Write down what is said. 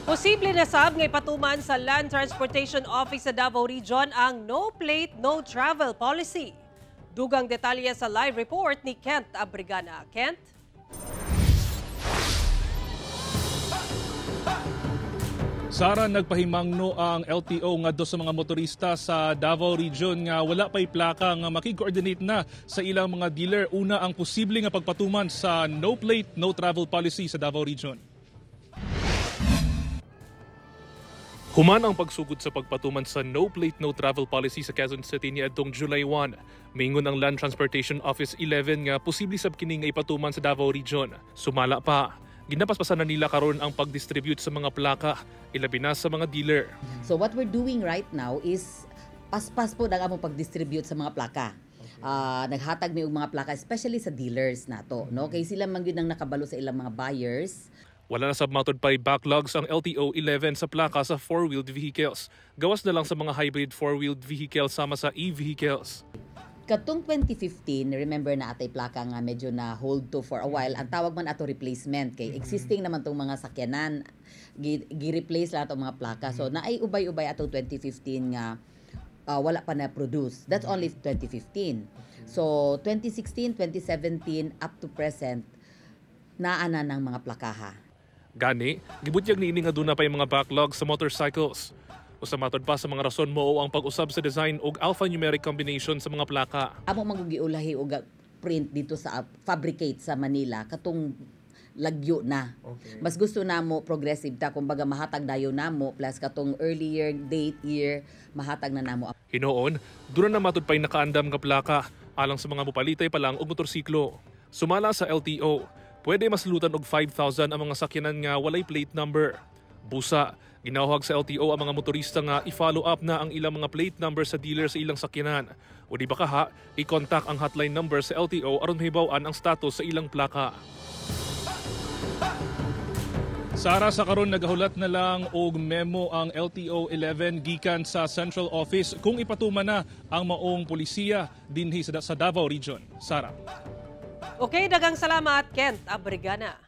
Posible na sab nga ipatuman sa Land Transportation Office sa Davao Region ang no plate, no travel policy. Dugang detalye sa live report ni Kent Abrigana. Kent? Sara, nagpahimangno ang LTO ngadto sa mga motorista sa Davao Region nga wala pay plaka nga makikoordinate na sa ilang mga dealer. Una ang posible nga pagpatuman sa no plate, no travel policy sa Davao Region. Human ang pagsugod sa pagpatuman sa no plate, no travel policy sa Quezon City niadtong July 1. Mingon ang Land Transportation Office 11 nga posible sab kini nga ipatuman sa Davao Region. Sumala pa, ginapaspasan na nila karon ang pag-distribute sa mga plaka, ilabi na sa mga dealer. So what we're doing right now is paspas po ang among pag-distribute sa mga plaka. Naghatag mi og mga plaka especially sa dealers nato, no? Kay sila man gyud ang nakabalo sa ilang mga buyers. Wala na sab-mounted pa backlogs ang LTO 11 sa plaka sa four-wheeled vehicles. Gawas na lang sa mga hybrid four-wheeled vehicles sama sa e-vehicles. Katong 2015, remember na atay plaka nga medyo na hold to for a while. Ang tawag man ato replacement kay existing naman tong mga sakyanan, gi-replace lang atong mga plaka. So naay ubay-ubay atong 2015 nga wala pa na produce. That's only 2015. So 2016, 2017 up to present naana ng mga plakaha. Gani, gibutyag niini nga duna pa yung mga backlogs sa motorcycles. Usa matod pa sa mga rason mo ang pag-usab sa design og alphanumeric combination sa mga plaka. Amo magiulahi og print dito sa fabricate sa Manila katong lagyo na. Okay. Mas gusto namo progressive ta kumbaga mahatag dayon namo plus katong earlier date year mahatag na namo. Hinoon, duna na matod pay nakaandam nga plaka alang sa mga mopalitay pa lang og motorsiklo. Sumala sa LTO, pwede maslutan og 5,000 ang mga sakyanan nga walay plate number. Busa, ginawag sa LTO ang mga motorista nga i-follow up na ang ilang mga plate number sa dealer sa ilang sakyanan. O di ba kaha, i-contact ang hotline number sa LTO aron mahibaw-an ang status sa ilang plaka. Sara, sa karon nagahulat na lang og memo ang LTO 11 gikan sa Central Office kung ipatuman na ang maong polisiya dinhi sa Davao Region. Sara. Okay, dagang salamat, Kent Abrigana.